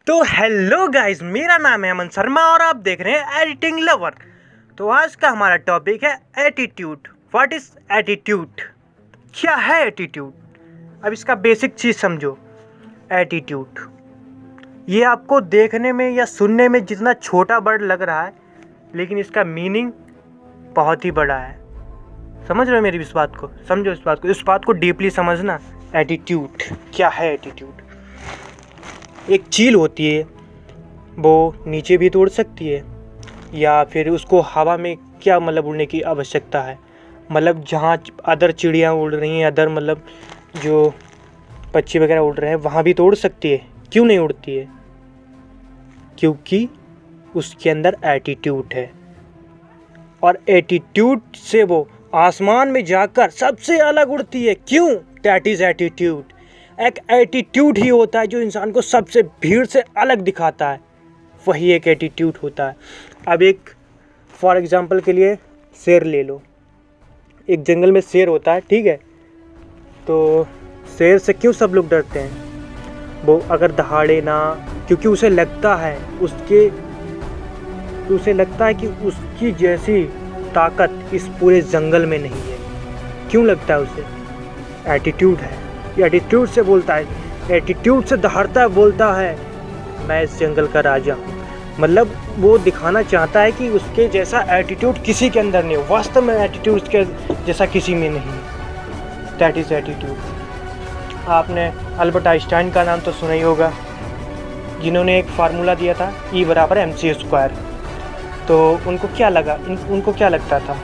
तो hello guys, मेरा नाम है अमन शर्मा और आप देख रहे हैं एडिटिंग लवर। तो आज का हमारा टॉपिक है एटीट्यूड। What is attitude? क्या है एटीट्यूड? अब इसका बेसिक चीज़ समझो। एटीट्यूड ये आपको देखने में या सुनने में जितना छोटा वर्ड लग रहा है, लेकिन इसका मीनिंग बहुत ही बड़ा है। समझ रहे हो मेरी इस बात को? समझो इस बात को डीपली समझना। एटीट्यूड क्या है? एटीट्यूड एक चील होती है, वो नीचे भी तो उड़ सकती है, या फिर उसको हवा में क्या उड़ने की आवश्यकता है? जहाँ अदर चिड़ियाँ उड़ रही हैं, अदर जो पक्षी वगैरह उड़ रहे हैं, वहाँ भी तो उड़ सकती है। क्यों नहीं उड़ती है? क्योंकि उसके अंदर एटीट्यूड है, और एटीट्यूड से वो आसमान में जाकर सबसे अलग उड़ती है। क्यों? That is attitude. एक एटीट्यूड ही होता है जो इंसान को सबसे भीड़ से अलग दिखाता है, वही एक एटीट्यूड होता है। अब एक फॉर एग्जांपल के लिए शेर ले लो। एक जंगल में शेर होता है, ठीक है? तो शेर से क्यों सब लोग डरते हैं? वो अगर दहाड़े ना, क्योंकि उसे लगता है कि उसकी जैसी ताकत इस पूरे जंगल में नहीं है। क्यों लगता है उसे? एटीट्यूड है। एटीट्यूड से बोलता है, एटीट्यूड से दहाड़ता है, बोलता है मैं इस जंगल का राजा हूँ। वो दिखाना चाहता है कि उसके जैसा एटीट्यूड किसी के अंदर नहीं है। वास्तव में एटीट्यूड उसके जैसा किसी में नहीं है। That is attitude. आपने अल्बर्ट आइंस्टाइन का नाम तो सुना ही होगा, जिन्होंने एक फार्मूला दिया था E=mc²। तो उनको क्या लगता था?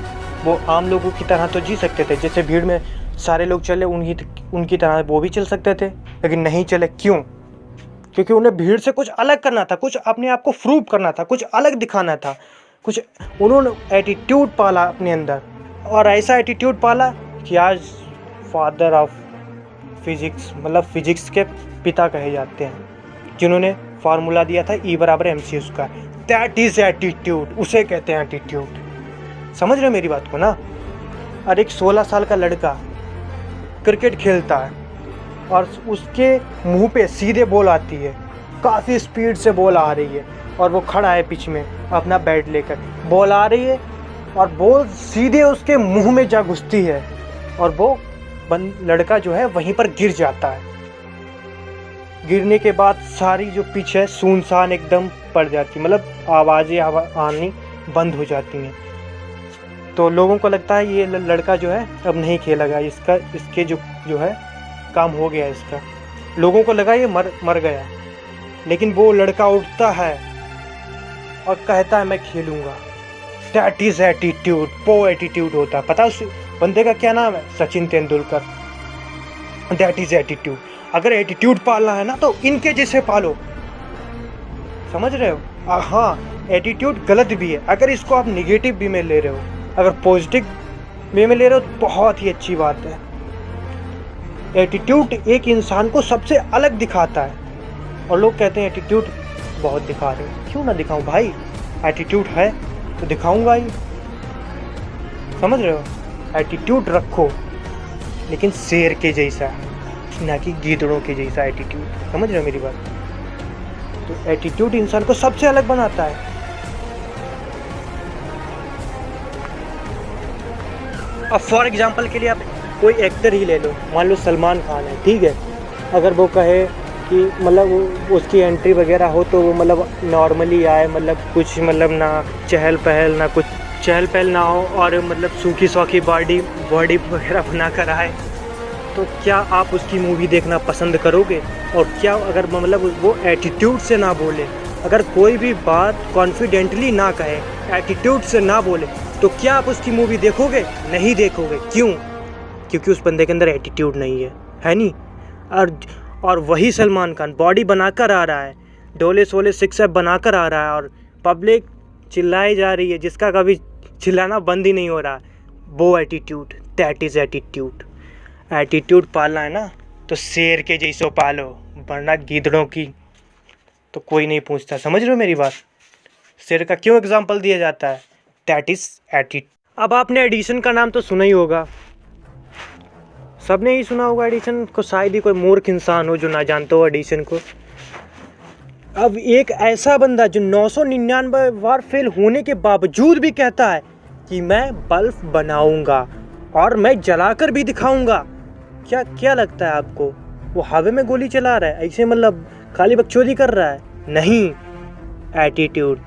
वो आम लोगों की तरह तो जी सकते थे, जैसे भीड़ में सारे लोग चले उनकी तरह वो भी चल सकते थे, लेकिन नहीं चले। क्यों? क्योंकि उन्हें भीड़ से कुछ अलग करना था, कुछ अपने आप को प्रूव करना था, कुछ अलग दिखाना था। उन्होंने एटीट्यूड पाला अपने अंदर, और ऐसा एटीट्यूड पाला कि आज फादर ऑफ फिजिक्स फिजिक्स के पिता कहे जाते हैं, जिन्होंने फार्मूला दिया था E=mc²। दैट इज़ एटीट्यूड, उसे कहते हैं एटीट्यूड। समझ रहे हो मेरी बात को ना? और एक 16 साल का लड़का क्रिकेट खेलता है, और उसके मुंह पे सीधे बॉल आती है, काफ़ी स्पीड से बॉल आ रही है, और वो खड़ा है पिच में अपना बैट लेकर। बॉल आ रही है और बॉल सीधे उसके मुंह में जा घुसती है, और वो लड़का जो है वहीं पर गिर जाता है। गिरने के बाद सारी जो पिच है सुनसान एकदम पड़ जाती, आवाज़ें आनी बंद हो जाती हैं। तो लोगों को लगता है ये लड़का जो है अब नहीं खेलेगा, इसके जो है काम हो गया इसका। लोगों को लगा ये मर गया, लेकिन वो लड़का उठता है और कहता है मैं खेलूँगा। That is attitude. वो एटीट्यूड होता है। पता है उस बंदे का क्या नाम है? Sachin Tendulkar. That is attitude. अगर एटीट्यूड पालना है ना, तो इनके जैसे पालो। समझ रहे हो? हाँ, एटीट्यूड गलत भी है अगर इसको आप निगेटिव वे में ले रहे हो। अगर पॉजिटिव वे में ले रहे हो तो बहुत ही अच्छी बात है। एटीट्यूड एक इंसान को सबसे अलग दिखाता है, और लोग कहते हैं एटीट्यूड बहुत दिखा रहे हो। क्यों ना दिखाऊं भाई? एटीट्यूड है तो दिखाऊंगा ही। समझ रहे हो? एटीट्यूड रखो, लेकिन शेर के जैसा, ना कि गीदड़ों के जैसा एटीट्यूड। समझ रहे हो मेरी बात? तो एटीट्यूड इंसान को सबसे अलग बनाता है। अब फॉर एग्जांपल के लिए आप कोई एक्टर ही ले लो, मान लो सलमान खान है, ठीक है? अगर वो कहे कि उसकी एंट्री वगैरह हो तो वो नॉर्मली आए, कुछ ना चहल पहल ना हो, और सूखी सौखी बॉडी वगैरह बना कर आए, तो क्या आप उसकी मूवी देखना पसंद करोगे? और क्या अगर वो एटीट्यूड से ना बोले, अगर कोई भी बात कॉन्फिडेंटली ना कहे, एटीट्यूड से ना बोले, तो क्या आप उसकी मूवी देखोगे? नहीं देखोगे। क्यों? क्योंकि उस बंदे के अंदर एटीट्यूड नहीं है नहीं? और वही सलमान खान बॉडी बनाकर आ रहा है, डोले सोले सिक्स एप बनाकर आ रहा है, और पब्लिक चिल्लाई जा रही है, जिसका कभी चिल्लाना बंद ही नहीं हो रहा। वो attitude. That is attitude. Attitude पालना है ना, तो शेर के जैसो पालो, वरना गीदड़ों की तो कोई नहीं पूछता। समझ रहे हो मेरी बात? शेर का क्यों एग्जाम्पल दिया जाता है? That is attitude. अब आपने एडिशन का नाम तो सुना ही होगा, सबने ही सुना होगा एडिशन को। शायद ही कोई मूर्ख इंसान हो जो ना जानता हो एडिशन को। अब एक ऐसा बंदा जो 999 बार फेल होने के बावजूद भी कहता है कि मैं बल्ब बनाऊंगा और मैं जलाकर भी दिखाऊंगा, क्या लगता है आपको? वो हवा में गोली चला रहा है, ऐसे मतलब खाली बकचोदी कर रहा है? नहीं, एटीट्यूड,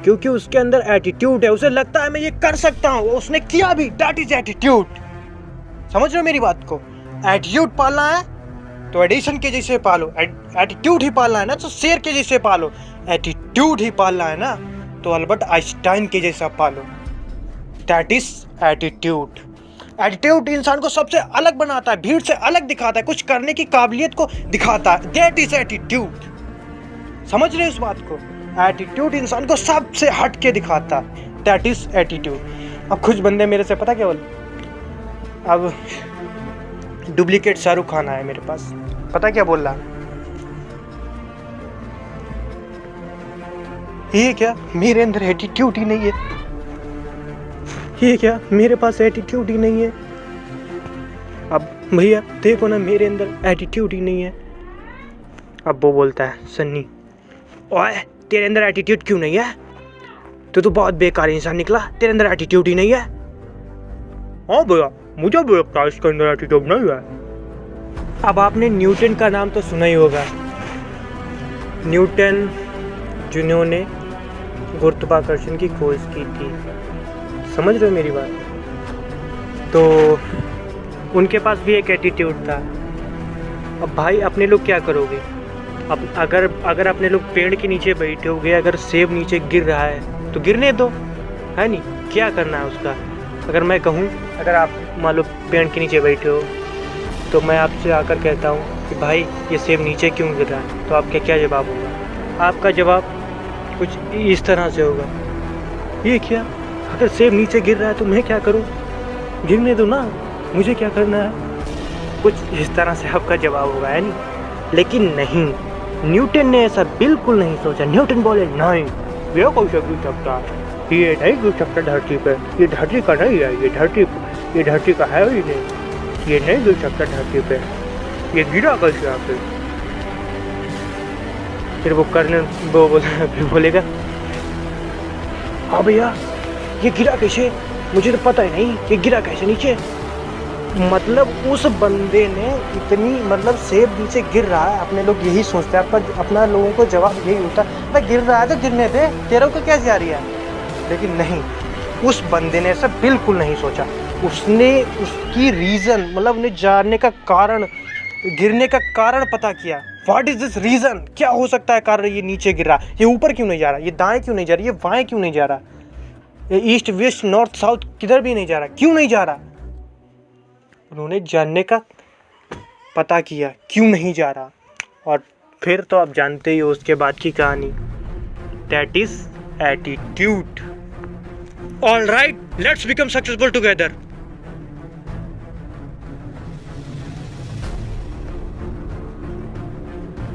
क्योंकि उसके अंदर एटीट्यूड है। उसे लगता है मैं ये कर सकता हूँ, उसने किया भी। That is attitude. समझ रहे हो मेरी बात को? एटीट्यूड पालना है तो एडिशन के जैसे पालो, एटीट्यूड ही पालना है ना तो शेर के जैसे पालो, एटीट्यूड ही पालना है ना तो अल्बर्ट आइंस्टाइन के जैसा पालो। That is attitude. एटीट्यूड इंसान को सबसे अलग बनाता है, भीड़ से अलग दिखाता है, कुछ करने की काबिलियत को दिखाता है। That is attitude. समझ रहे हो इस बात को? एटीट्यूड इंसान को सबसे हट के दिखाता है। That is attitude. अब कुछ बंदे मेरे से पता क्या बोले, अब डुप्लीकेट शाहरुख खान आया मेरे पास, पता क्या बोल रहा? ये क्या मेरे अंदर एटीट्यूड ही नहीं है? ये क्या मेरे पास एटीट्यूड ही नहीं है? अब भैया देखो ना, मेरे अंदर एटीट्यूड ही नहीं है। अब वो बोलता है, सन्नी ओए तेरे अंदर एटीट्यूड क्यों नहीं है? तो बहुत बेकार इंसान निकला, तेरे अंदर एटीट्यूड ही नहीं है। हाँ भैया मुझे भी लगता है इसके अंदर एटीट्यूड नहीं है। अब आपने न्यूटन का नाम तो सुना ही होगा। न्यूटन जिन्होंने गुरुत्वाकर्षण की खोज की थी। समझ रहे हो मेरी बात? तो उनके पास भी एक एटीट्यूड था। अब भाई अपने लोग क्या करोगे? अब अगर अपने लोग पेड़ के नीचे बैठे होगे, अगर सेब नीचे गिर रहा है तो गिरने दो, है नहीं? क्या करना है उसका? अगर मैं कहूँ, अगर आप मान लो पेड़ के नीचे बैठे हो तो मैं आपसे आकर कहता हूँ कि भाई ये सेब नीचे क्यों गिर रहा है, तो आपका क्या जवाब होगा? आपका जवाब कुछ इस तरह से होगा, ये क्या, अगर सेब नीचे गिर रहा है तो मैं क्या करूँ? गिरने दो ना, मुझे क्या करना है? कुछ इस तरह से आपका जवाब होगा, है नहीं? लेकिन नहीं, न्यूटन ने ऐसा बिल्कुल नहीं सोचा। न्यूटन बोले नहीं, ये कैसे गिर सकता, ये नहीं गिर सकता धरती पे, ये धरती का नहीं है, ये धरती का है ही नहीं, ये नहीं गिर सकता धरती पे, ये गिरा कैसे आके? फिर वो बोलेगा हाँ भैया ये गिरा कैसे, मुझे तो पता ही नहीं ये गिरा कैसे नीचे। मतलब उस बंदे ने इतनी, मतलब सेब नीचे गिर रहा है, अपने लोग यही सोचते हैं, अपना लोगों को जवाब यही होता है भाई गिर रहा है तो गिरने दे, तेरे को क्या जा रही है? लेकिन नहीं, उस बंदे ने ऐसा बिल्कुल नहीं सोचा। उसने उसकी रीज़न, मतलब उन्हें जानने का कारण, गिरने का कारण पता किया। What is this reason? क्या हो सकता है कारण ये नीचे गिर रहा? ये ऊपर क्यों नहीं जा रहा? ये दाएं क्यों नहीं जा रहा? ये बाएं क्यों नहीं जा रहा? ये ईस्ट वेस्ट नॉर्थ साउथ किधर भी नहीं जा रहा? क्यों नहीं जा रहा? उन्होंने जानने का पता किया क्यों नहीं जा रहा, और फिर तो आप जानते ही हो उसके बाद की कहानी। That is attitude. All right, let's become successful together.